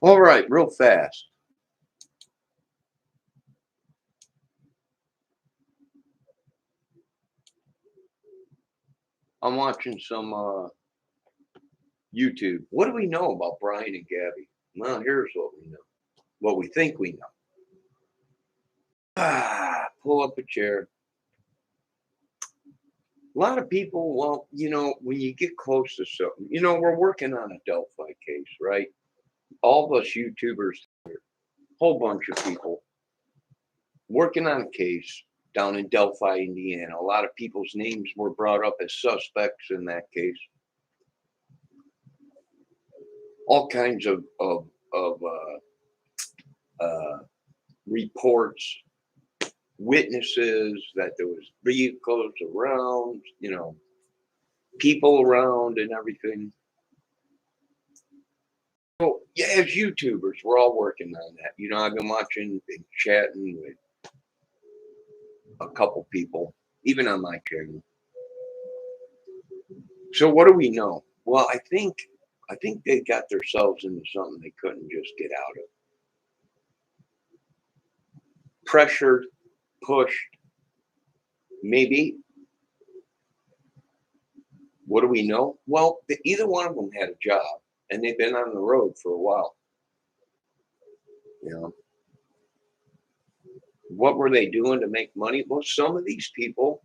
All right, real fast. I'm watching some YouTube. What do we know about Brian and Gabby? Well, here's what we know. What we think we know. Pull up a chair. A lot of people, well, when you get close to something, we're working on a Delphi case, right? All of us YouTubers, whole bunch of people working on a case down in Delphi, Indiana. A lot of people's names were brought up as suspects in that case. All kinds of reports, witnesses that there was vehicles around, people around and everything. So yeah, as YouTubers, we're all working on that. I've been watching and chatting with a couple people, even on my channel. So what do we know? Well, I think they got themselves into something they couldn't just get out of. Pressured, pushed, maybe. What do we know? Well, either one of them had a job and they've been on the road for a while. You know, what were they doing to make money? Well, some of these people,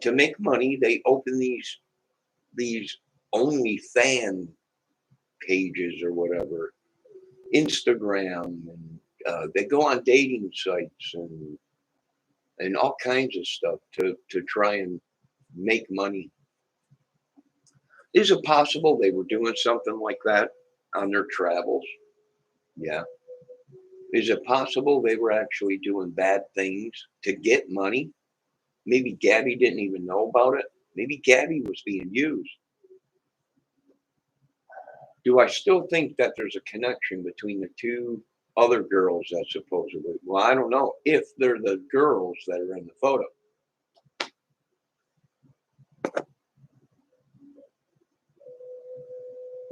to make money, they open these only fan pages or whatever, Instagram, and they go on dating sites and all kinds of stuff to try and make money. Is it possible they were doing something like that on their travels? Yeah. Is it possible they were actually doing bad things to get money? Maybe Gabby didn't even know about it. Maybe Gabby was being used. Do I still think that there's a connection between the two other girls that supposedly? Well, I don't know if they're the girls that are in the photo.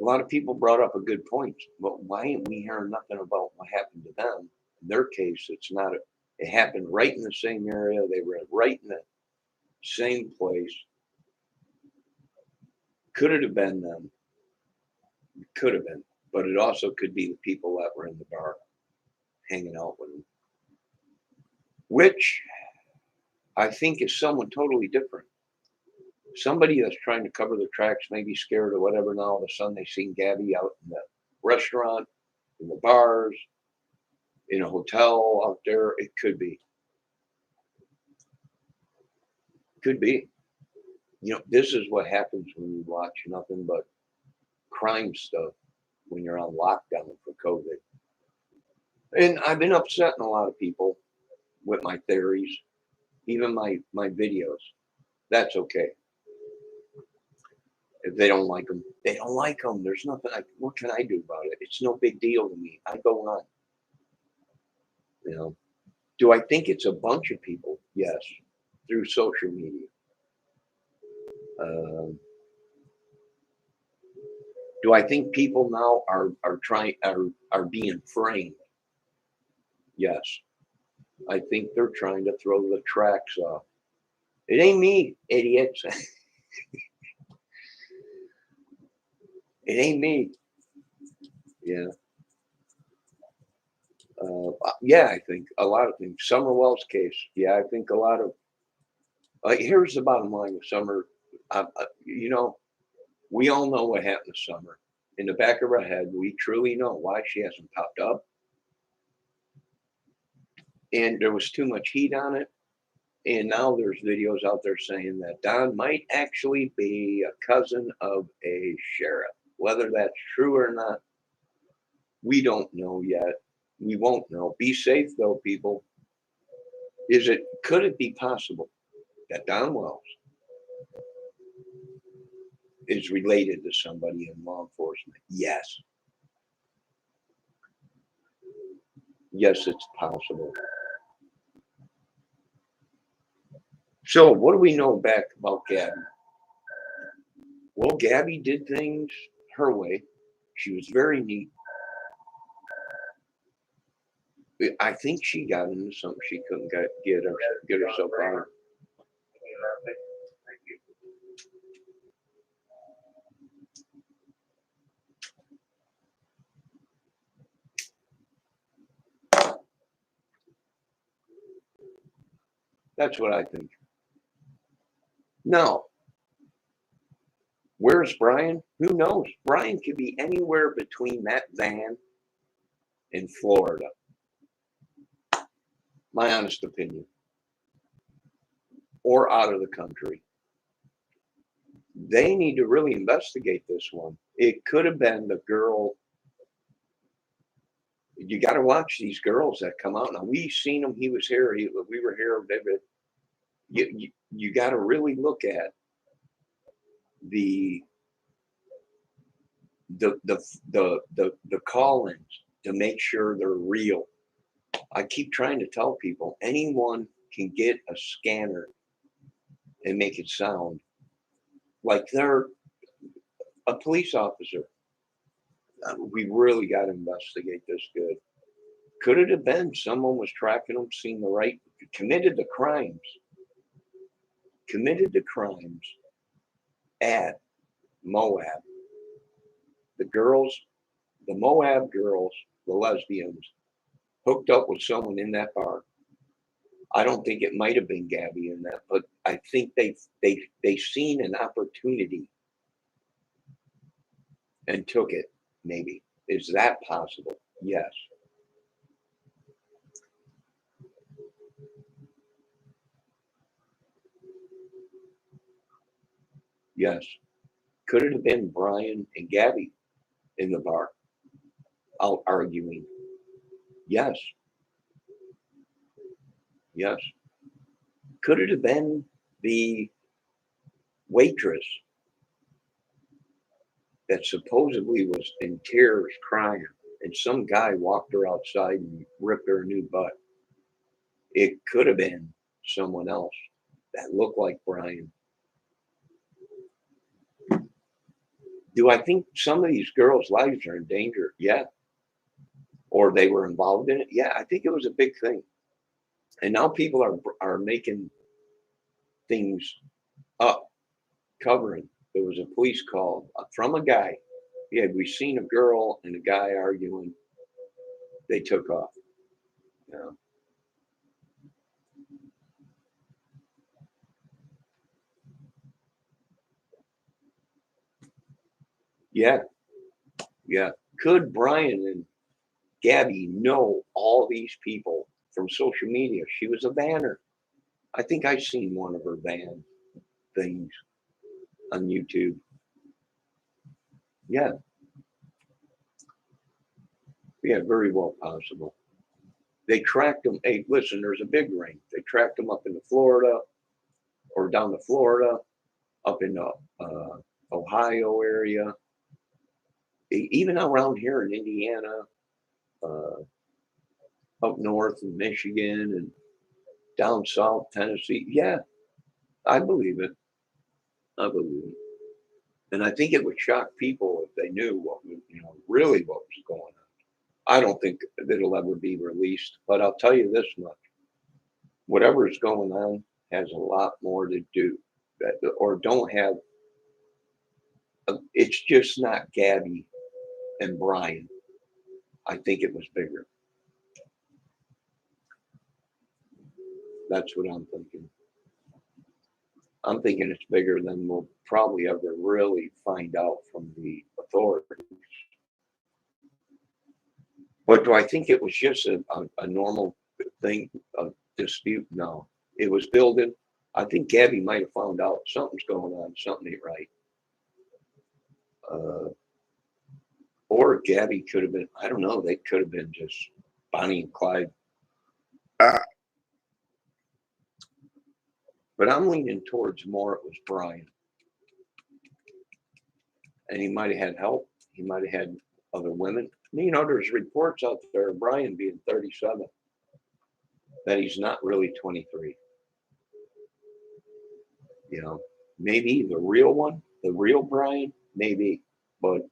A lot of people brought up a good point. But why ain't we hearing nothing about what happened to them? In their case, it happened right in the same area. They were right in the same place. Could it have been them? It could have been. But it also could be the people that were in the bar hanging out with them, which I think is someone totally different. Somebody that's trying to cover the tracks, maybe scared or whatever, and all of a sudden they seen Gabby out in the restaurant, in the bars, in a hotel out there. It could be. Could be. This is what happens when you watch nothing but crime stuff when you're on lockdown for COVID. And I've been upsetting a lot of people with my theories, even my videos. That's okay. If they don't like them, they don't like them. There's nothing. What can I do about it? It's no big deal to me. I go on. Do I think it's a bunch of people? Yes, through social media. Um, do I think people now are being framed? Yes, I think they're trying to throw the tracks off. It ain't me, idiots. It ain't me. Yeah. Yeah, I think a lot of things. Summerwell's case. Yeah, I think a lot of. Here's the bottom line with Summer. We all know what happened to Summer. In the back of our head, we truly know why she hasn't popped up. And there was too much heat on it. And now there's videos out there saying that Don might actually be a cousin of a sheriff. Whether that's true or not, we don't know yet. We won't know. Be safe though, people. Could it be possible that Don Wells is related to somebody in law enforcement? Yes. Yes, it's possible. So what do we know back about Gabby? Well, Gabby did things her way. She was very neat. I think she got into something she couldn't get herself out of. That's what I think. Now, where's Brian? Who knows? Brian could be anywhere between that van and Florida. My honest opinion. Or out of the country. They need to really investigate this one. It could have been the girl. You got to watch these girls that come out. Now, we seen him. He was here. We were here. You got to really look at the call-ins to make sure they're real. I keep trying to tell people anyone can get a scanner and make it sound like they're a police officer. We really got to investigate this good. Could it have been someone was tracking them, seen the right, committed the crimes at Moab? The girls, the Moab girls, the lesbians, hooked up with someone in that bar. I don't think it might have been Gabby in that, but I think they seen an opportunity and took it. Maybe. Is that possible? Yes. Yes. Could it have been Brian and Gabby in the bar out arguing? Yes. Yes. Could it have been the waitress that supposedly was in tears crying and some guy walked her outside and ripped her a new butt? It could have been someone else that looked like Brian. Do I think some of these girls' lives are in danger? Yeah. Or they were involved in it? Yeah, I think it was a big thing. And now people are making things up, covering. There was a police call from a guy. Yeah, we seen a girl and a guy arguing. They took off. Yeah. Yeah. Yeah. Could Brian and Gabby know all these people from social media? She was a banner. I think I've seen one of her van things on YouTube. Yeah. Yeah, very well possible. They tracked them. Hey, listen, there's a big ring. They tracked them up into Florida or down to Florida, up in the Ohio area, even around here in Indiana, uh, up north in Michigan and down south Tennessee. Yeah, I believe it. I believe it. And I think it would shock people if they knew really what was going on. I don't think that it'll ever be released, but I'll tell you this much: whatever is going on has a lot more to do, or don't have. It's just not Gabby and Brian. I think it was bigger. That's what I'm thinking. I'm thinking it's bigger than we'll probably ever really find out from the authorities. But do I think it was just a normal thing, a dispute? No. It was building. I think Gabby might have found out something's going on, something ain't right. Uh, or Gabby could have been, I don't know, they could have been just Bonnie and Clyde. But I'm leaning towards more it was Brian. And he might have had help. He might have had other women. There's reports out there of Brian being 37, that he's not really 23. Maybe the real one, the real Brian, maybe. But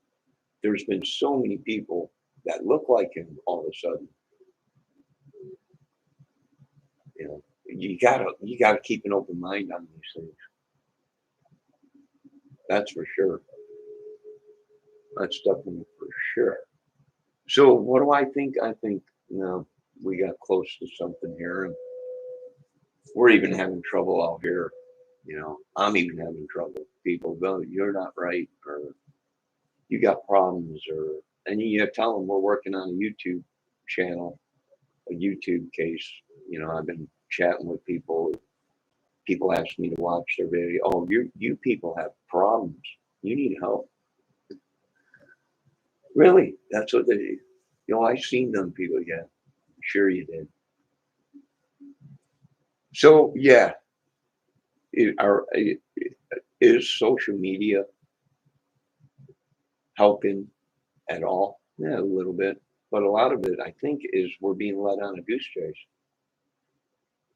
there's been so many people that look like him all of a sudden. You know, you gotta keep an open mind on these things. That's for sure. That's definitely for sure. So what do I think? I think, we got close to something here, and we're even having trouble out here. I'm even having trouble. People go, "You're not right," or "You got problems," and you tell them we're working on a YouTube channel, a YouTube case. I've been chatting with people. People ask me to watch their video. Oh, you people have problems. You need help. Really? That's what they. I seen them people. Yeah, sure you did. So yeah, is social media helping at all? Yeah, a little bit, but a lot of it, I think, is we're being led on a goose chase.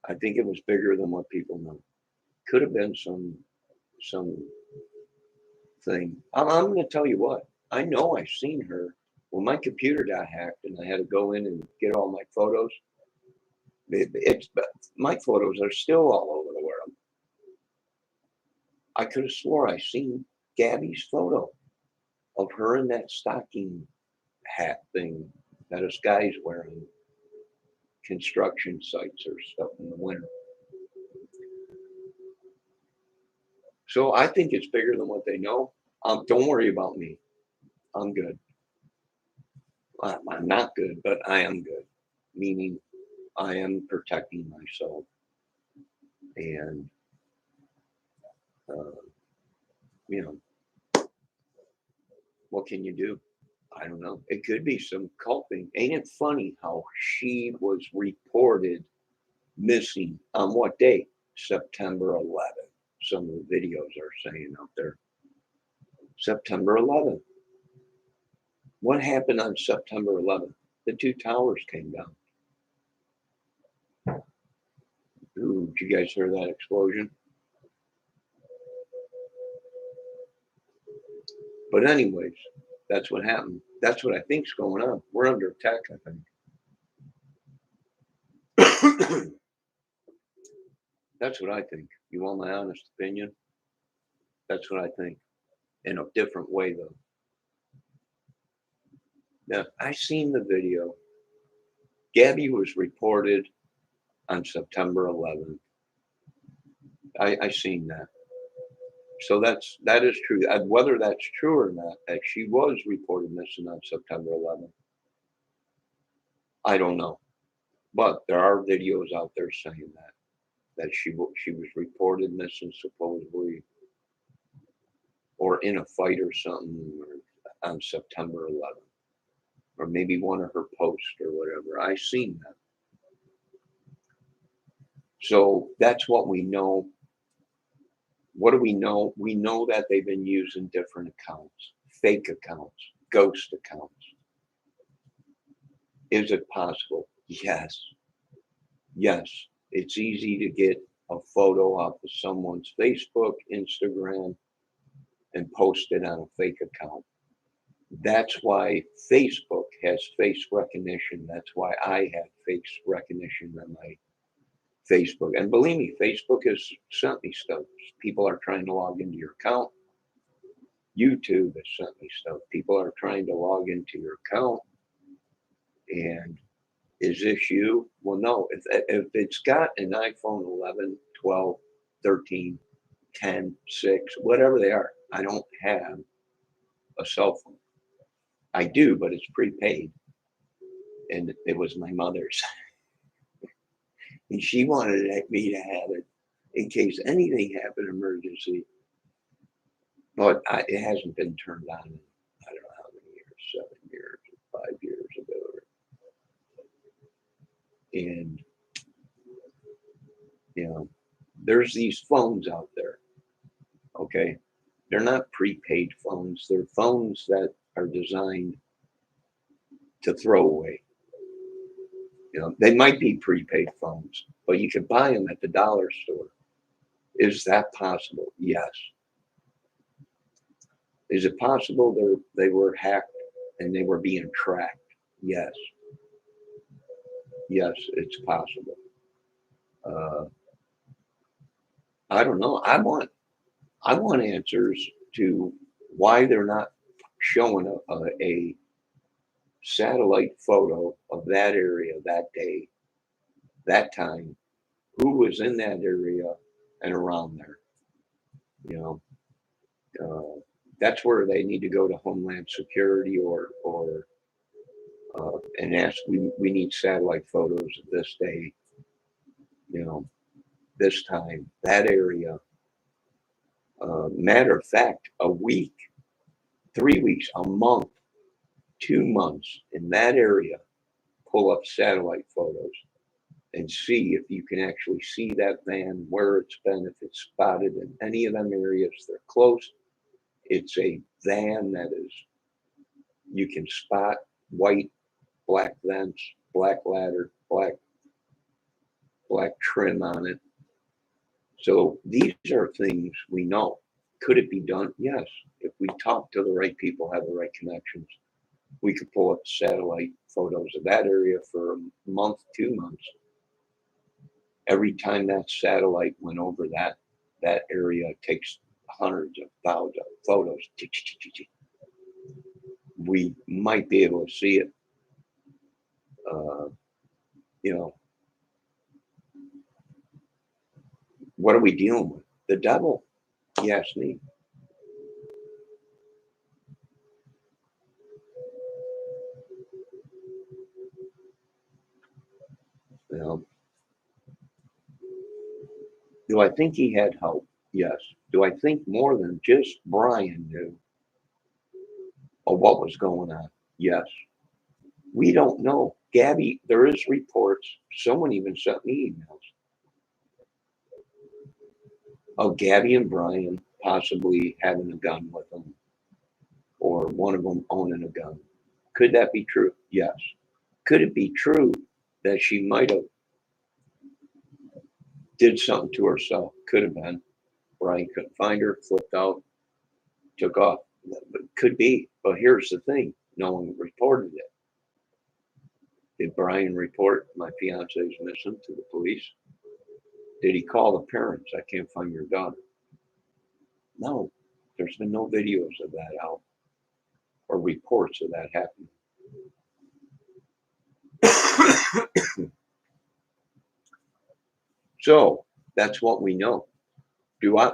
I think it was bigger than what people know. Could have been some thing. I'm going to tell you what. I know I've seen her when my computer got hacked and I had to go in and get all my photos. It's my photos are still all over the world. I could have swore I seen Gabby's photo of her in that stocking hat thing that us guys wearing construction sites or stuff in the winter. So I think it's bigger than what they know. Don't worry about me. I'm good. I'm not good, but I am good. Meaning I am protecting myself. And, uh, you know, what can you do? I don't know. It could be some cult thing. Ain't it funny how she was reported missing on what date? September 11th. Some of the videos are saying out there. September 11th. What happened on September 11th? The two towers came down. Ooh, did you guys hear that explosion? But anyways, that's what happened. That's what I think's going on. We're under attack, I think. That's what I think. You want my honest opinion? That's what I think. In a different way, though. Now, I seen the video. Gabby was reported on September 11th. I seen that. So that is true. Whether that's true or not, that she was reported missing on September 11th, I don't know. But there are videos out there saying that she was reported missing supposedly, or in a fight or something, or on September 11th, or maybe one of her posts or whatever. I seen that. So that's what we know. What do we know? We know that they've been using different accounts, fake accounts, ghost accounts. Is it possible? Yes. Yes. It's easy to get a photo off of someone's Facebook, Instagram, and post it on a fake account. That's why Facebook has face recognition. That's why I have face recognition on my Facebook. And believe me, Facebook has sent me stuff. People are trying to log into your account. YouTube has sent me stuff. People are trying to log into your account. And is this you? Well, no. If it's got an iPhone 11, 12, 13, 10, 6, whatever they are, I don't have a cell phone. I do, but it's prepaid. And it was my mother's. And she wanted me to have it in case anything happened, emergency. But it hasn't been turned on in, I don't know how many years, 7 years, 5 years ago. And, there's these phones out there, okay? They're not prepaid phones. They're phones that are designed to throw away. They might be prepaid phones, but you can buy them at the dollar store. Is that possible? Yes. Is it possible they were hacked and they were being tracked? Yes. Yes, it's possible. I don't know. I want answers to why they're not showing a satellite photo of that area that day, that time, who was in that area and around there. You know, that's where they need to go to Homeland Security or and ask. We need satellite photos of this day. You know, this time, that area. Matter of fact, a week, 3 weeks, a month, 2 months in that area. Pull up satellite photos and see if you can actually see that van, where it's been, if it's spotted in any of them areas. They're close. It's a van that is, you can spot white, black vents, black ladder, black trim on it. So these are things we know. Could it be done? Yes. If we talk to the right people, have the right connections, we could pull up satellite photos of that area for a month, 2 months. Every time that satellite went over that area, it takes hundreds of thousands of photos. We might be able to see it. Uh, you know, what are we dealing with? The devil. You ask me. You know, do I think he had help? Yes. Do I think more than just Brian knew of what was going on? Yes. We don't know. Gabby, there is reports. Someone even sent me emails of Gabby and Brian possibly having a gun with them, or one of them owning a gun. Could that be true? Yes. Could it be true that she might have did something to herself? Could have been. Brian couldn't find her, flipped out, took off. But could be. But here's the thing: no one reported it. Did Brian report my fiance is missing to the police? Did he call the parents? I can't find your daughter. No, there's been no videos of that out or reports of that happening. So that's what we know.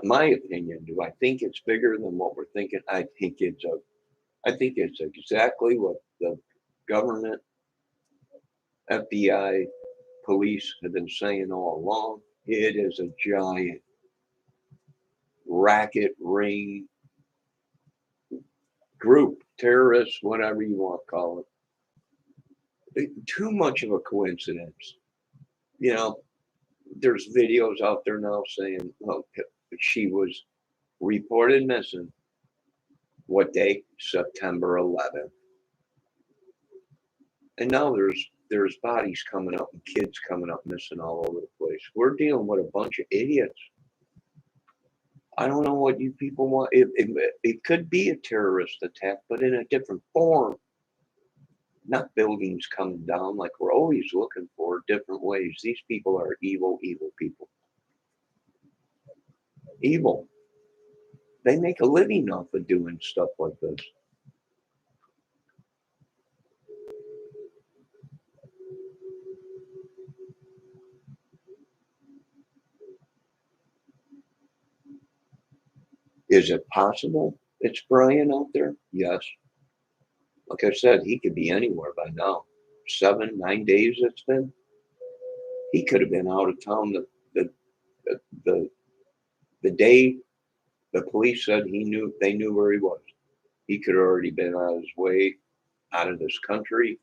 My opinion, do I think it's bigger than what we're thinking? I think it's exactly what the government, FBI, police have been saying all along. It is a giant racket ring group, terrorists, whatever you want to call it. Too much of a coincidence. You know, there's videos out there now saying, well, she was reported missing. What day? September 11th. And now there's bodies coming up and kids coming up missing all over the place. We're dealing with a bunch of idiots. I don't know what you people want. It could be a terrorist attack, but in a different form. Not buildings coming down like we're always looking for, different ways. These people are evil, evil people. Evil. They make a living off of doing stuff like this. Is it possible it's Brian out there? Yes. Like I said, he could be anywhere by now. 7, 9 days it's been. He could have been out of town the, the, the day the police said they knew where he was. He could have already been on his way out of this country.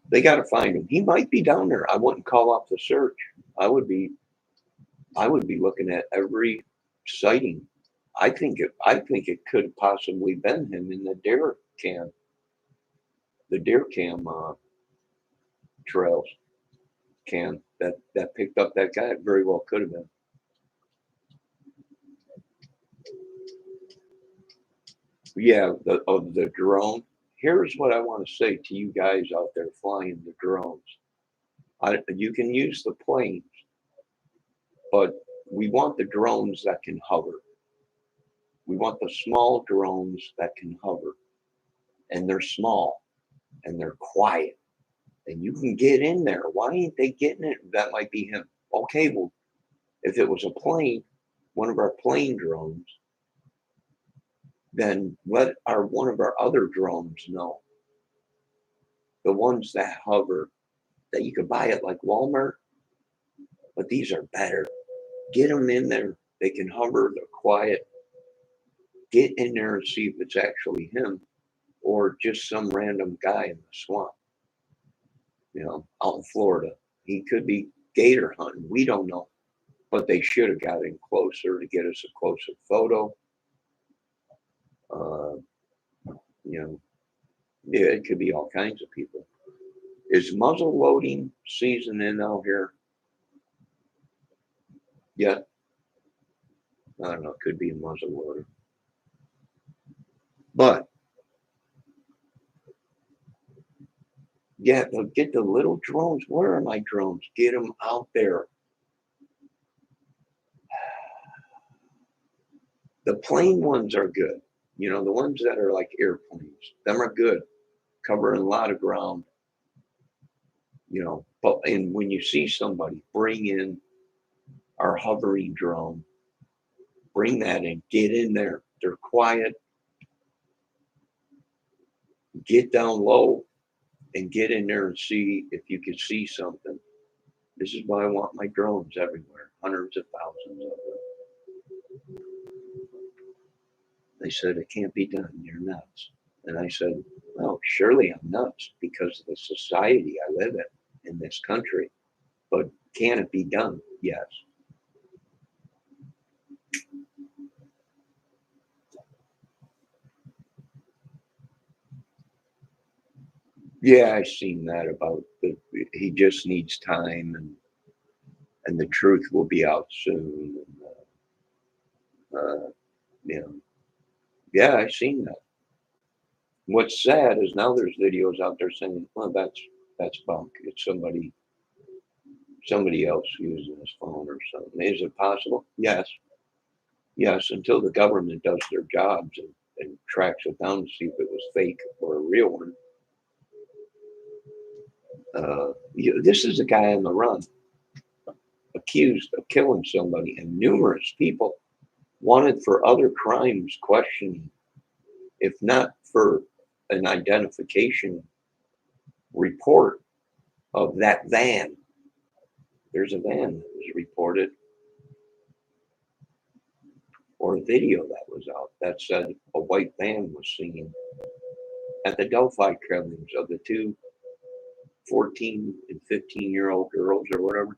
They got to find him. He might be down there. I wouldn't call off the search. I would be looking at every sighting. I think it could have possibly been him in the deer cam trails can that picked up that guy. It very well could have been. Yeah, of the drone. Here's what I want to say to you guys out there flying the drones. You can use the planes, but we want the drones that can hover. We want the small drones that can hover, and they're small and they're quiet, and you can get in there. Why ain't they getting it? That might be him. Okay, well, if it was a plane, one of our plane drones, then let one of our other drones know. The ones that hover, that you could buy at like Walmart, but these are better. Get them in there. They can hover. They're quiet. Get in there and see if it's actually him or just some random guy in the swamp, out in Florida. He could be gator hunting. We don't know. But they should have got in closer to get us a closer photo. Uh, yeah, it could be all kinds of people. Is muzzle loading season in out here? Yeah, I don't know. It could be a muzzle loader. But yeah, they'll get the little drones. Where are my drones? Get them out there. The plane ones are good. The ones that are like airplanes, them are good, covering a lot of ground. But and when you see somebody, bring in our hovering drone, bring that in, get in there. They're quiet. Get down low and get in there and see if you can see something. This is why I want my drones everywhere, hundreds of thousands of them. They said it can't be done. You're nuts. And I said, no, surely I'm nuts because of the society I live in this country. But can it be done? Yes. Yeah, I've seen that about he just needs time and the truth will be out soon. And, you know, yeah, I've seen that. What's sad is now there's videos out there saying, well, that's bunk. It's somebody else using his phone or something. Is it possible? Yes. Yes, until the government does their jobs and tracks it down to see if it was fake or a real one. This is a guy on the run, accused of killing somebody, and numerous people wanted for other crimes questioning, if not for an identification report of that van. There's a van that was reported, or a video that was out that said a white van was seen at the Delphi killings of the two 14 and 15-year-old girls or whatever.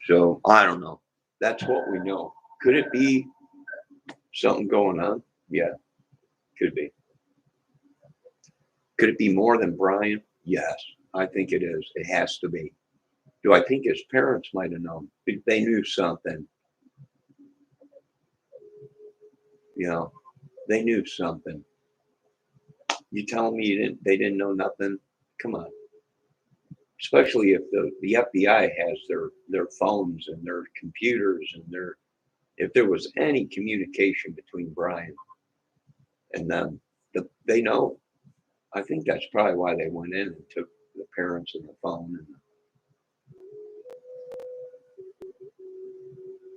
So I don't know. That's what we know. Could it be something going on? Yeah, could be. Could it be more than Brian? Yes, I think it is. It has to be. Do I think his parents might have known? They knew something. You know, they knew something. You telling me they didn't know nothing? Come on. Especially if the FBI has their phones and their computers and if there was any communication between Brian and them, they know. I think that's probably why they went in and took the parents and the phone.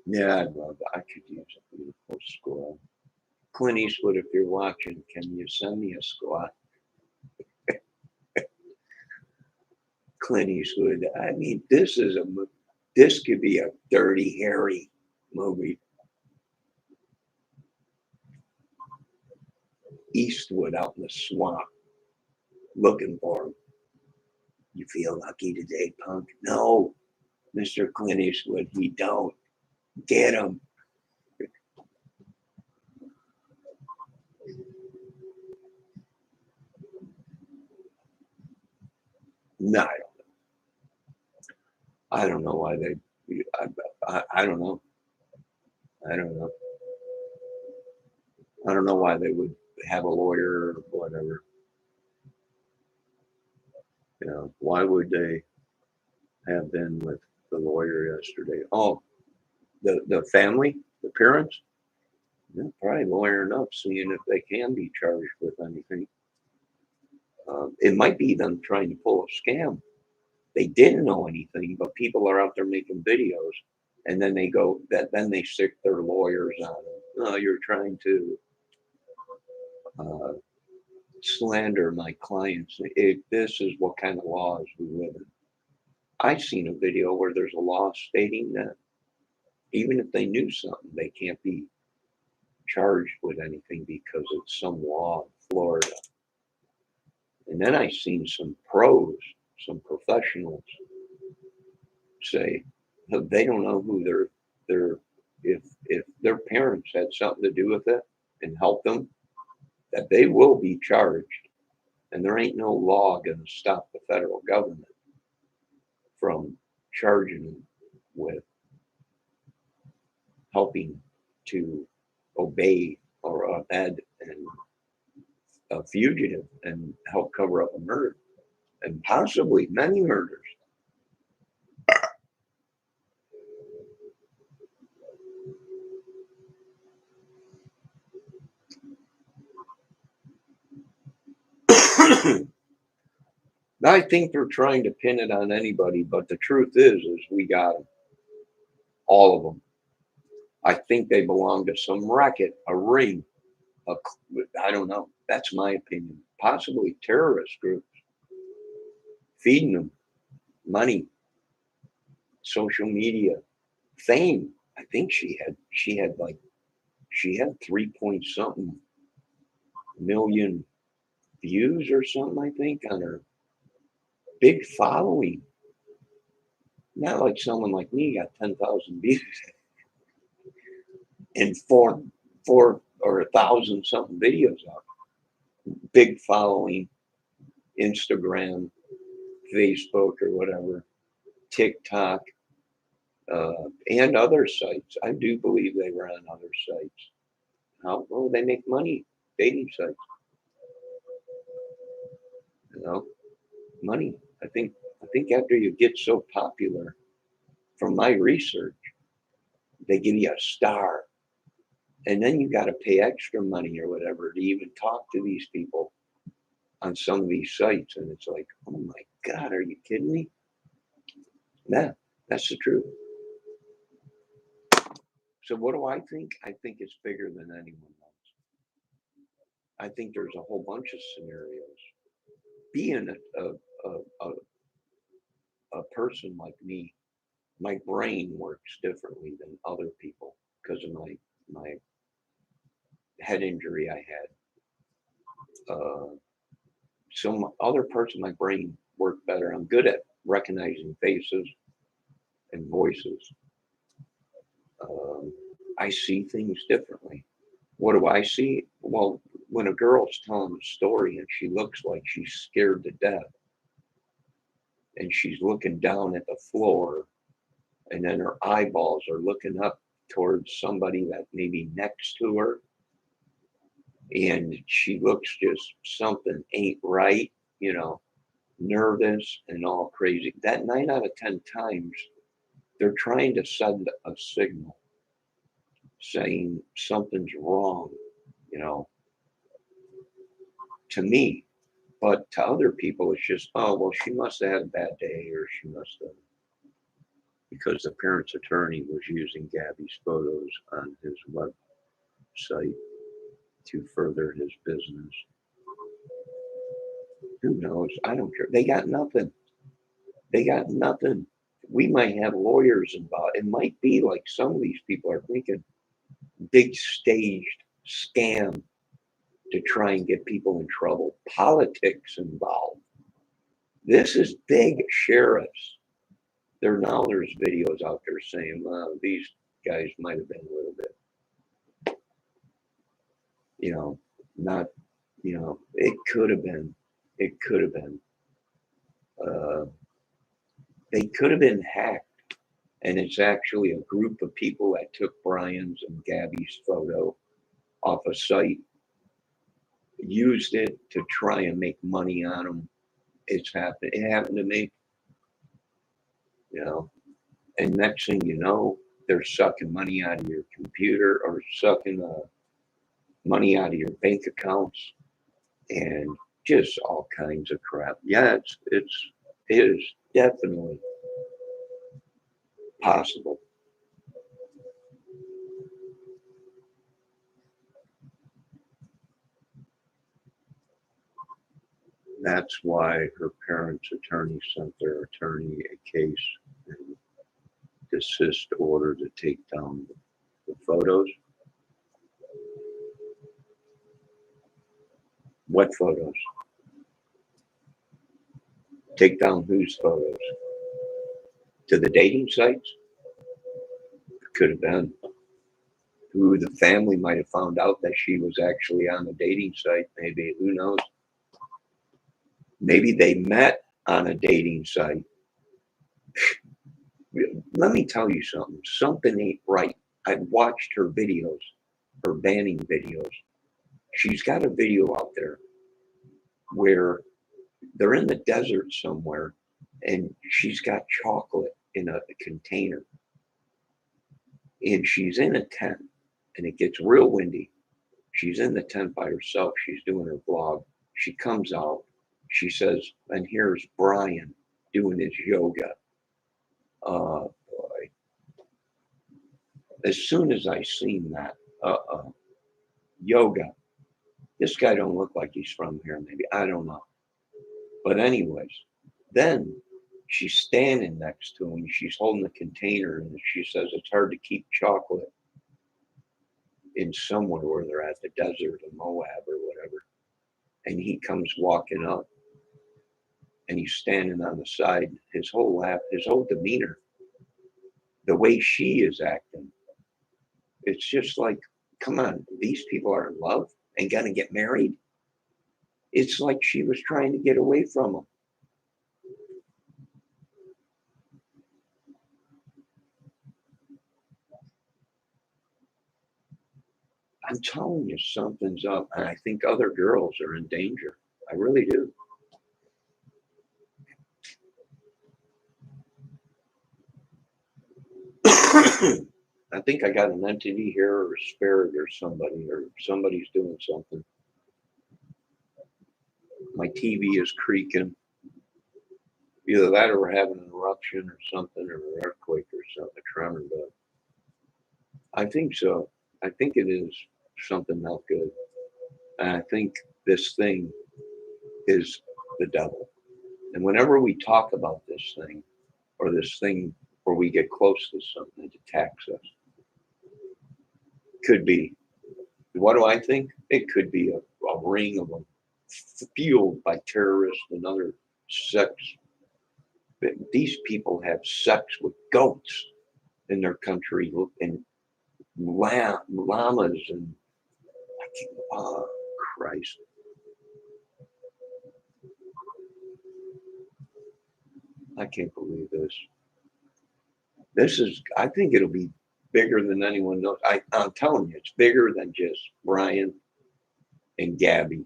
Yeah, I love it. I could use a beautiful squad. Clint Eastwood, if you're watching, can you send me a squad? Clint Eastwood. I mean, this could be a Dirty Harry movie. Eastwood out in the swamp, looking for him. You feel lucky today, punk? No, Mr. Clint Eastwood, we don't. Get him. No, I don't know why they. I don't know. I don't know. I don't know why they would have a lawyer or whatever. You know, why would they have been with the lawyer yesterday? Oh, the family, the parents, they're probably lawyering up, seeing if they can be charged with anything. It might be them trying to pull a scam. They didn't know anything, but people are out there making videos, and then they go that then they stick their lawyers on them. No, you're trying to uh, slander my clients. This is what kind of laws we live in. I've seen a video where there's a law stating that even if they knew something, they can't be charged with anything because it's some law in Florida. And then I've seen some pros, some professionals say they don't know who their if their parents had something to do with it and help them, that they will be charged. And there ain't no law going to stop the federal government from charging them with helping to obey or abet and a fugitive and help cover up a murder and possibly many murders. I think they're trying to pin it on anybody, but the truth is we got them, all of them. I think they belong to some racket, a ring, a, I don't know. That's my opinion. Possibly terrorist groups feeding them money, social media, fame. I think she had 3 point something million views or something. I think on her big following. Not like someone like me got 10,000 views and four or 1,000 something videos up. Big following, Instagram, Facebook or whatever, TikTok, and other sites. I do believe they were on other sites. How well they make money? Dating sites, you know, money. I think after you get so popular, from my research, they give you a star, and then you got to pay extra money or whatever to even talk to these people on some of these sites, and it's like, oh my God, are you kidding me? Yeah, that's the truth. So what do I think? I think it's bigger than anyone else. I think there's a whole bunch of scenarios. Being a person like me, my brain works differently than other people because of my head injury I had. Some other parts of my brain work better. I'm good at recognizing faces and voices. Um, I see things differently. What do I see? Well, when a girl's telling a story and she looks like she's scared to death and she's looking down at the floor and then her eyeballs are looking up towards somebody that may be next to her and she looks just something ain't right, you know, nervous and all crazy. That 9 out of 10 times, they're trying to send a signal saying something's wrong, you know, to me. But to other people, it's just, oh, well, she must have had a bad day or she must have, because the parent's attorney was using Gabby's photos on his website to further his business. Who knows? I don't care. They got nothing. They got nothing. We might have lawyers involved. It might be like some of these people are thinking big staged scam to try and get people in trouble. Politics involved. This is big sheriffs. There's videos out there saying these guys might have been a little bit, you know, not, you know, it could have been. Uh, they could have been hacked. And it's actually a group of people that took Brian's and Gabby's photo off a site, used it to try and make money on them. It's happened. It happened to me, you know. And next thing you know, they're sucking money out of your computer or sucking money out of your bank accounts and just all kinds of crap. Yeah, it is definitely possible. That's why her parents' attorney sent their attorney a case and desist order to take down the photos. What photos? Take down whose photos? To the dating sites? Could have been. Who the family might have found out that she was actually on a dating site. Maybe. Who knows? Maybe they met on a dating site. Let me tell you something. Something ain't right. I watched her videos, her banning videos. She's got a video out there where they're in the desert somewhere and she's got chocolate in a container and she's in a tent and it gets real windy. She's in the tent by herself. She's doing her vlog. She comes out. She says, and here's Brian doing his yoga. Boy. As soon as I seen that, yoga. This guy don't look like he's from here, maybe. I don't know. But anyways, then she's standing next to him. She's holding a container, and she says it's hard to keep chocolate in somewhere where they're at the desert in Moab or whatever. And he comes walking up, and he's standing on the side. His whole his whole demeanor, the way she is acting, it's just like, come on, these people are in love and gonna get married. It's like she was trying to get away from him. I'm telling you, something's up, and I think other girls are in danger. I really do. I think I got an entity here, or a spirit, or somebody's doing something. My TV is creaking. Either that, or we're having an eruption, or something, or an earthquake, or something, a tremor. But I think so. I think it is something not good, and I think this thing is the devil. And whenever we talk about this thing, or this thing where we get close to something that attacks us, could be, what do I think? It could be a ring of them fueled by terrorists and other sex. These people have sex with goats in their country and llamas and, oh, Christ. I can't believe this. This is, I think it'll be bigger than anyone knows. I'm telling you, it's bigger than just Brian and Gabby.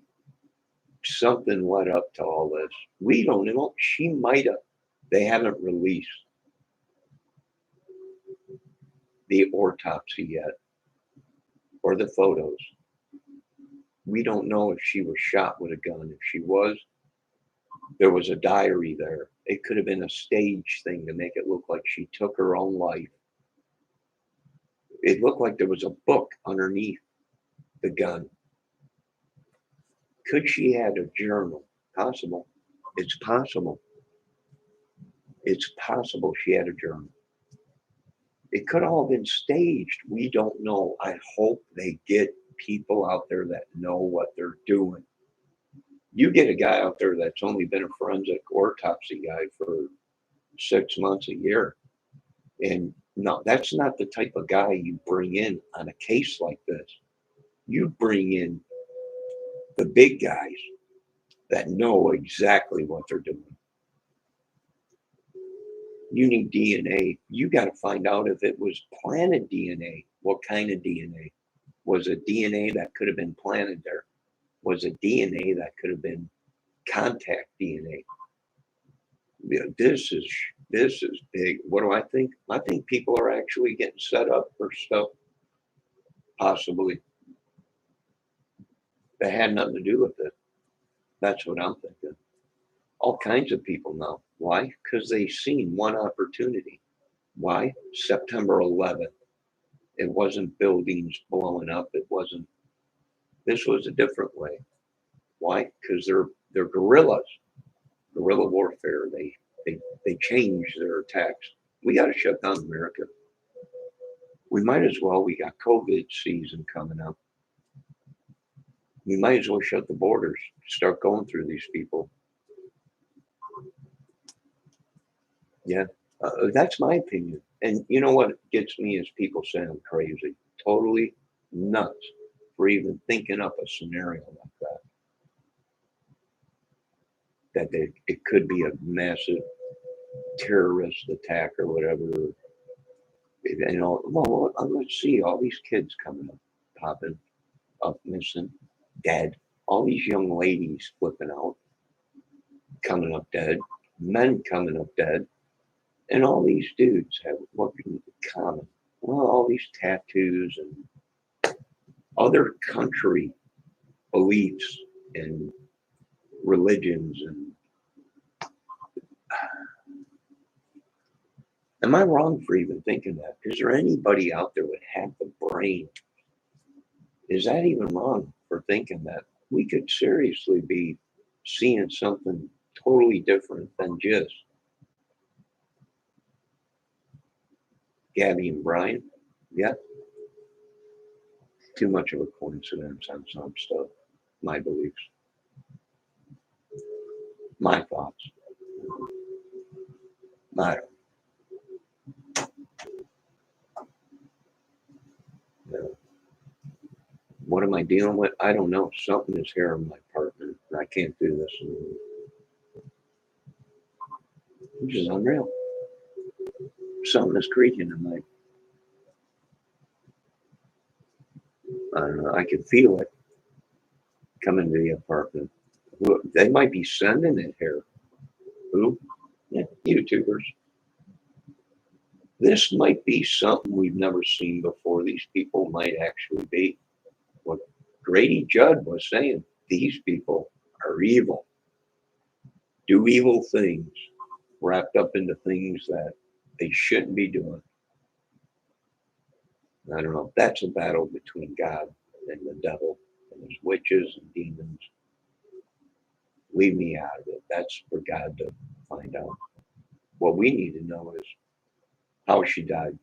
Something led up to all this. We don't know. She might have, they haven't released the autopsy yet or the photos. We don't know if she was shot with a gun. If she was, there was a diary there. It could have been a stage thing to make it look like she took her own life. It looked like there was a book underneath the gun. Could she had a journal? Possible. It's possible. It's possible she had a journal. It could all have been staged. We don't know. I hope they get people out there that know what they're doing. You get a guy out there that's only been a forensic autopsy guy for 6 months, a year. And no, that's not the type of guy you bring in on a case like this. You bring in the big guys that know exactly what they're doing. You need DNA. You got to find out if it was planted DNA. What kind of DNA? Was it DNA that could have been planted there? Was it DNA that could have been contact DNA? Yeah, this is big. What do I think? I think people are actually getting set up for stuff possibly that had nothing to do with it. That's what I'm thinking. All kinds of people now. Why? Because they seen one opportunity. Why? September 11th. It wasn't buildings blowing up. It wasn't. This was a different way. Why? Because they're guerrillas. Guerrilla warfare. They change their attacks. We got to shut down America. We might as well. We got COVID season coming up. We might as well shut the borders. Start going through these people. Yeah, that's my opinion. And you know what gets me is people saying I'm crazy, totally nuts for even thinking up a scenario like that. It could be a massive terrorist attack or whatever. And all, well, let's see all these kids coming up, popping up, missing, dead. All these young ladies flipping out, coming up dead. Men coming up dead. And all these dudes have what in common? Well, all these tattoos and other country beliefs and religions. And am I wrong for even thinking that? Is there anybody out there with half the brain? Is that even wrong for thinking that we could seriously be seeing something totally different than just Gabby and Brian? Yeah, too much of a coincidence on some stuff. My beliefs, my thoughts. I don't know. What am I dealing with? I don't know. Something is here in my partner. I can't do this anymore. Which is unreal. Something is creaking in my. I don't know. I can feel it coming to the apartment. They might be sending it here. Who? Yeah, YouTubers. This might be something we've never seen before. These people might actually be what Grady Judd was saying. These people are evil, do evil things, wrapped up into things that they shouldn't be doing. I don't know. That's a battle between God and the devil and his witches and demons. Leave me out of it. That's for God to find out. What we need to know is how she died.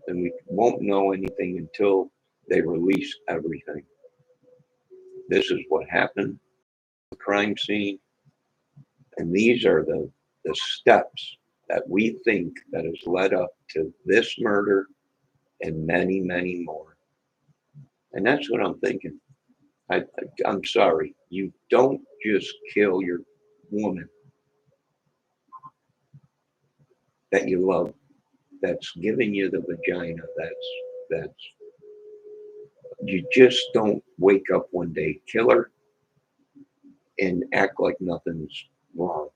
And we won't know anything until they release everything. This is what happened, the crime scene, and these are the steps that we think that has led up to this murder and many, many more. And that's what I'm thinking. I'm sorry, you don't just kill your woman that you love, that's giving you the vagina, that's you just don't wake up one day, kill her, and act like nothing's wrong.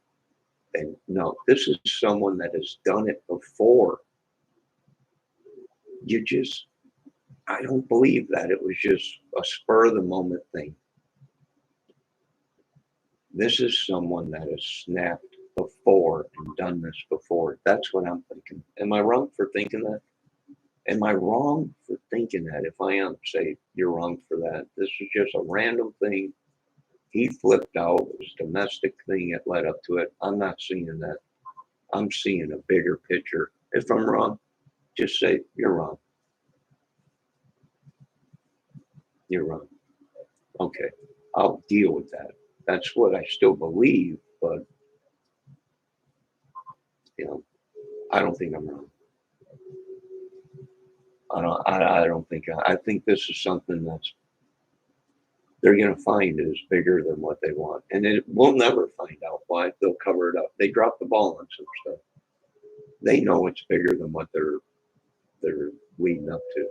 And no, this is someone that has done it before. You just, I don't believe that it was just a spur of the moment thing. This is someone that has snapped before and done this before. That's what I'm thinking. Am I wrong for thinking that? Am I wrong for thinking that? If I am, say you're wrong for that. This is just a random thing. He flipped out. It was a domestic thing that led up to it. I'm not seeing that. I'm seeing a bigger picture. If I'm wrong, just say you're wrong. You're wrong. Okay, I'll deal with that. That's what I still believe, but you know, I don't think I'm wrong. I don't think. I think this is something that's they're going to find is bigger than what they want, and we'll never find out why. They'll cover it up. They dropped the ball on some stuff. They know it's bigger than what they're leading up to.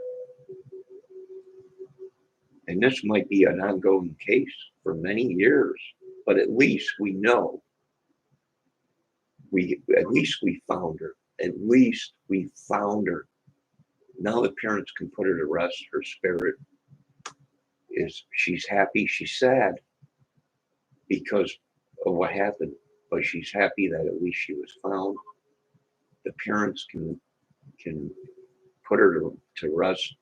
And this might be an ongoing case for many years, but at least we know. At least we found her. At least we found her. Now the parents can put her to rest. Her spirit she's happy, she's sad because of what happened, but she's happy that at least she was found. The parents can put her to rest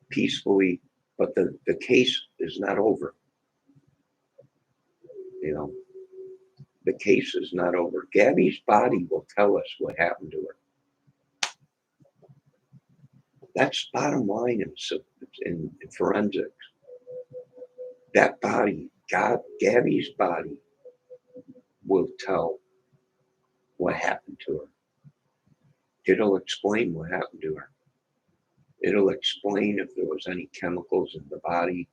peacefully, but the case is not over. You know, the case is not over. Gabby's body will tell us what happened to her. That's bottom line in forensics. That body, Gabby's body, will tell what happened to her. It'll explain what happened to her. It'll explain if there was any chemicals in the body,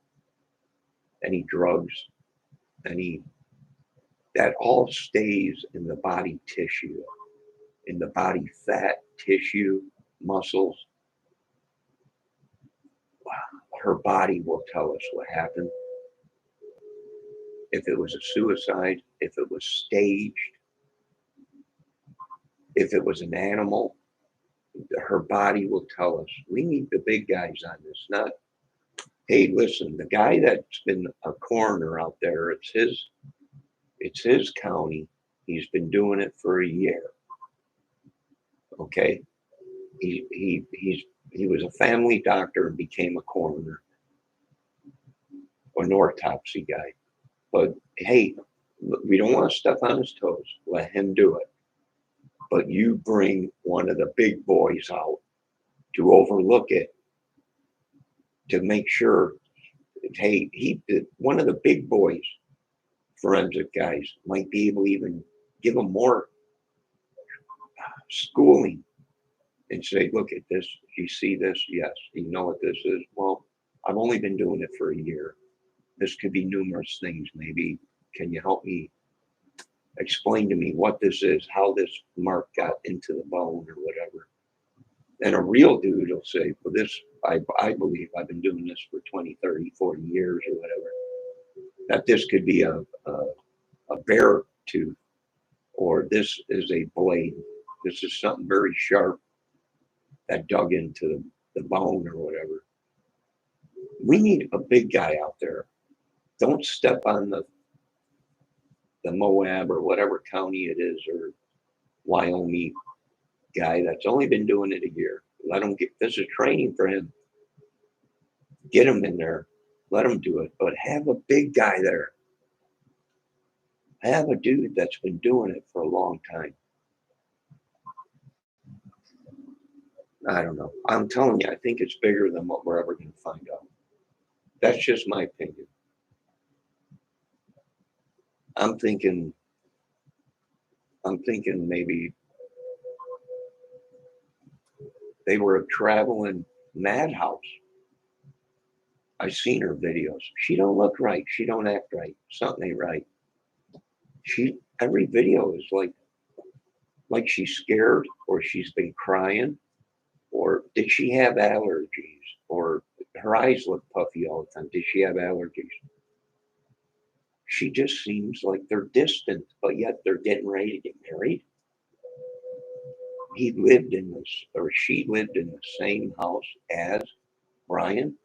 any drugs, that all stays in the body tissue, in the body fat, tissue, muscles. Her body will tell us what happened. If it was a suicide, if it was staged, if it was an animal, her body will tell us. We need the big guys on this, not, hey, listen, the guy that's been a coroner out there, it's his county. He's been doing it for a year. Okay. He was a family doctor and became a coroner or an autopsy guy. But hey, we don't want to step on his toes. Let him do it. But you bring one of the big boys out to overlook it, to make sure, hey, one of the big boys, forensic guys, might be able to even give him more schooling and say, look at this. You see this? Yes. You know what this is? Well, I've only been doing it for a year. This could be numerous things. Maybe can you help me explain to me what this is, how this mark got into the bone or whatever? And a real dude will say, well, this, I believe I've been doing this for 20, 30, 40 years or whatever, that this could be a bear tooth, or this is a blade. This is something very sharp that dug into the bone or whatever. We need a big guy out there. Don't step on the Moab or whatever county it is, or Wyoming guy that's only been doing it a year. Let him this is training for him. Get him in there. Let him do it. But have a big guy there. Have a dude that's been doing it for a long time. I don't know. I'm telling you, I think it's bigger than what we're ever going to find out. That's just my opinion. I'm thinking maybe they were a traveling madhouse. I've seen her videos. She don't look right. She don't act right. Something ain't right. Every video is like she's scared, or she's been crying, or did she have allergies, or her eyes look puffy all the time. Did she have allergies? She just seems like they're distant, but yet they're getting ready to get married. She lived in the same house as Brian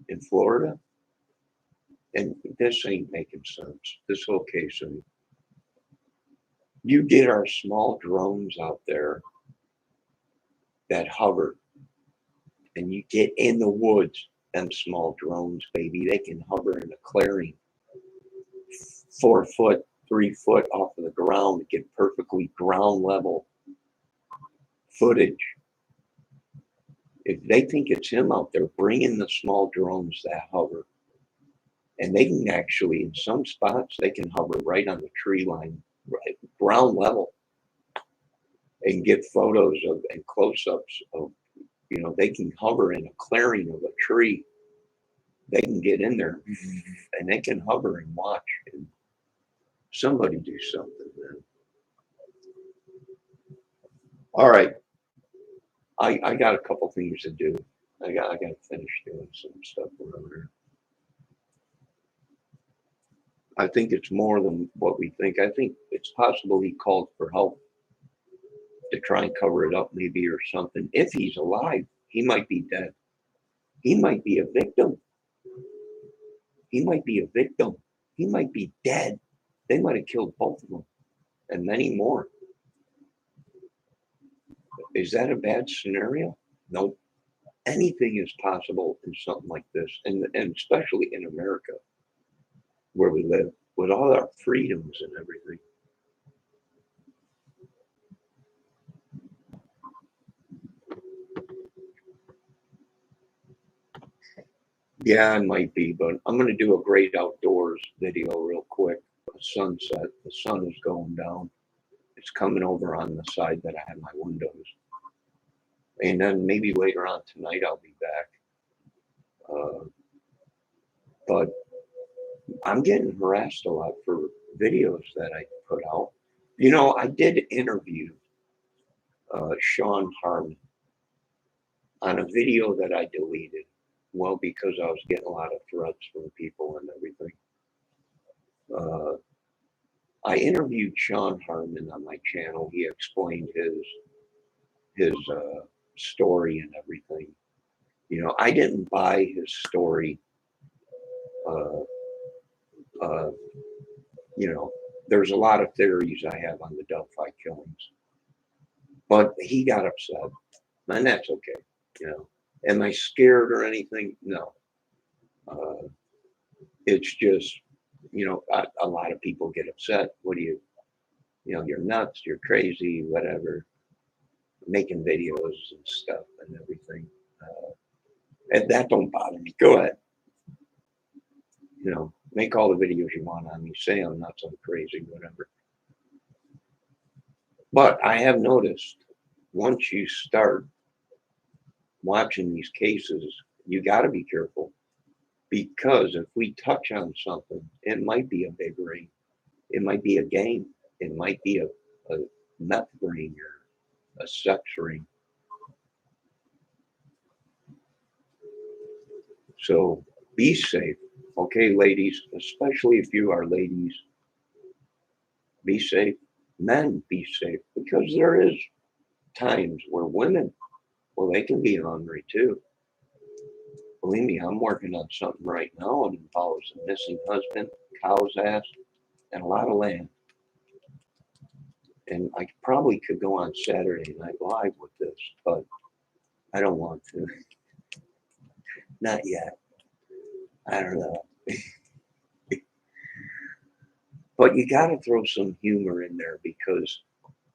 in Florida. And this ain't making sense. This whole case. And you get our small drones out there that hover, and you get in the woods, them small drones, baby, they can hover in a clearing 4 foot, 3 foot off of the ground to get perfectly ground level footage. If they think it's him out there, bring in the small drones that hover. And they can actually, in some spots, they can hover right on the tree line, right, ground level, and get photos of and close-ups of, they can hover in a clearing of a tree. They can get in there and they can hover and watch. And somebody do something, man. All right. I got a couple things to do. I got to finish doing some stuff around here. I think it's more than what we think. I think it's possible he called for help to try and cover it up, maybe, or something. If he's alive, he might be dead. He might be a victim. He might be a victim. He might be dead. They might have killed both of them and many more. Is that a bad scenario? Nope. Anything is possible in something like this, and especially in America, where we live, with all our freedoms and everything. Yeah, I might be, but I'm going to do a great outdoors video real quick. A sunset. The sun is going down. It's coming over on the side that I have my windows. And then maybe later on tonight I'll be back. But I'm getting harassed a lot for videos that I put out. You know, I did interview Sean Harmon on a video that I deleted. Well, because I was getting a lot of threats from people and everything. I interviewed Sean Harmon on my channel. He explained his story and everything. You know, I didn't buy his story. Uh, you know, there's a lot of theories I have on the Delphi killings, but he got upset, and that's okay. You know, am I scared or anything? No. It's just, you know, a lot of people get upset. What do you know, you're nuts, you're crazy, whatever, making videos and stuff and everything. And that don't bother me. Go ahead. You know, make all the videos you want on me. Say I'm nuts, I'm crazy, whatever. But I have noticed once you start watching these cases, you got to be careful, because if we touch on something, it might be a big ring, it might be a game, it might be a meth ring or a sex ring. So be safe, okay, ladies, especially if you are ladies. Be safe. Men, be safe, because there is times where women, well, they can be hungry too. Believe me, I'm working on something right now. It involves a missing husband, cow's ass, and a lot of land. And I probably could go on Saturday Night Live with this, but I don't want to. Not yet. I don't know. But you got to throw some humor in there, because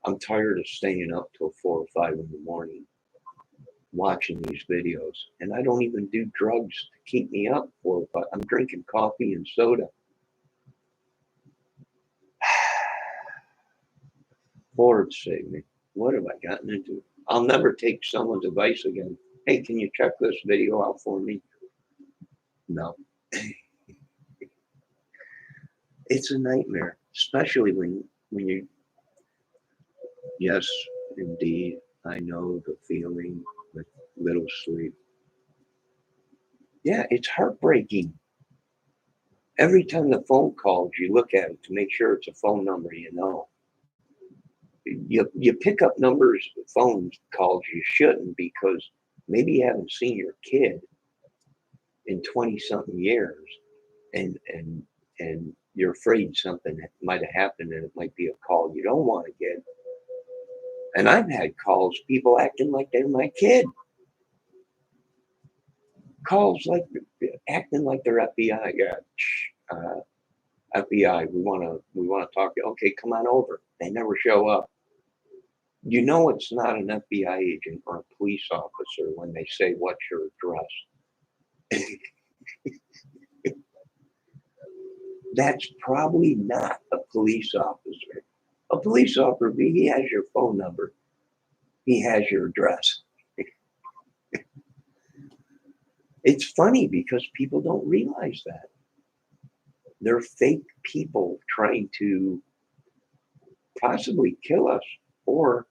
I'm tired of staying up till 4 or 5 in the morning watching these videos. And I don't even do drugs to keep me up for, but I'm drinking coffee and soda. Lord save me. What have I gotten into? I'll never take someone's advice again. Hey, can you check this video out for me? No. It's a nightmare, especially when you, yes, indeed, I know the feeling with little sleep. Yeah, it's heartbreaking. Every time the phone calls, you look at it to make sure it's a phone number you know. You pick up numbers, phone calls you shouldn't, because maybe you haven't seen your kid in 20 something years, and you're afraid something might have happened, and it might be a call you don't want to get. And I've had calls, people acting like they're my kid. Calls like acting like they're FBI. Yeah, FBI. We want to talk to you. Okay, come on over. They never show up. You know it's not an FBI agent or a police officer when they say, "What's your address?" That's probably not a police officer. A police officer, he has your phone number. He has your address. It's funny because people don't realize that. They're fake people trying to possibly kill us, or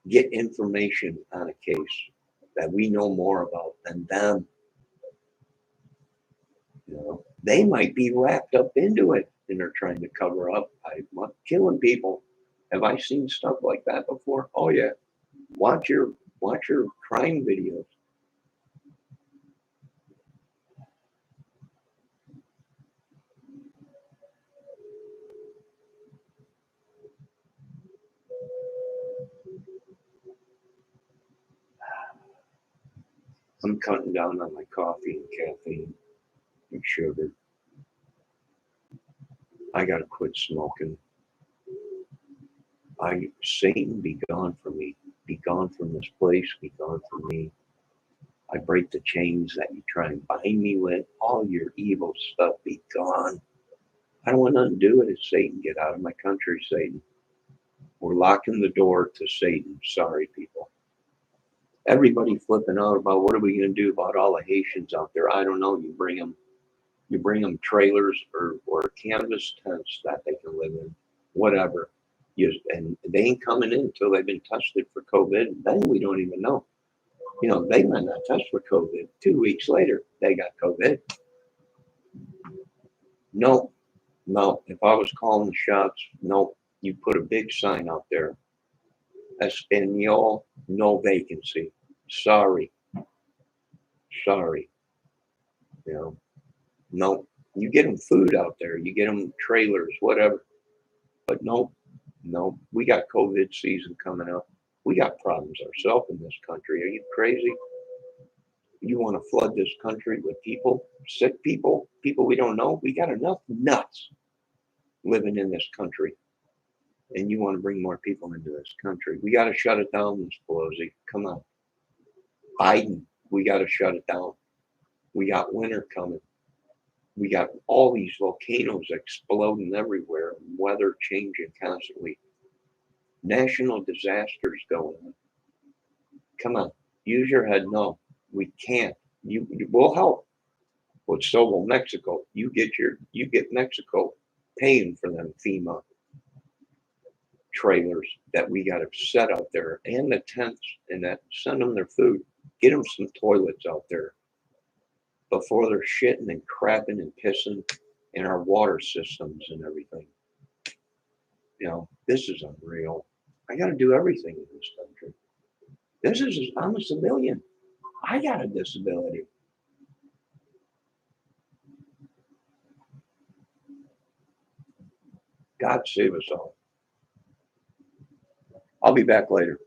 get information on a case that we know more about than them. You know, they might be wrapped up into it and they're trying to cover up by killing people. Have I seen stuff like that before? Oh yeah. Watch your crime videos. I'm cutting down on my coffee and caffeine and sugar. I gotta quit smoking. Satan, be gone from me. Be gone from this place. Be gone from me. I break the chains that you try and bind me with. All your evil stuff, be gone. I don't want nothing to do with it, Satan. Get out of my country, Satan. We're locking the door to Satan. Sorry, people. Everybody flipping out about what are we going to do about all the Haitians out there? I don't know. You bring them trailers or canvas tents that they can live in, whatever. And they ain't coming in until they've been tested for COVID. And then we don't even know. You know, they might not test for COVID. 2 weeks later, they got COVID. No, no. If I was calling the shots, no. You put a big sign out there. Espanol, no vacancy. Sorry. Sorry. You know, no. You get them food out there. You get them trailers, whatever. But no, no. We got COVID season coming up. We got problems ourselves in this country. Are you crazy? You want to flood this country with people, sick people, people we don't know? We got enough nuts living in this country. And you want to bring more people into this country. We got to shut it down, Ms. Pelosi. Come on. Biden, we got to shut it down. We got winter coming. We got all these volcanoes exploding everywhere, and weather changing constantly. National disasters going on. Come on. Use your head. No, we can't. You will help. But so will Mexico. You get Mexico paying for them FEMA trailers that we got to set out there and the tents and that send them their food. Get them some toilets out there before they're shitting and crapping and pissing in our water systems and everything. You know, this is unreal. I got to do everything in this country. I'm a civilian. I got a disability. God save us all. I'll be back later.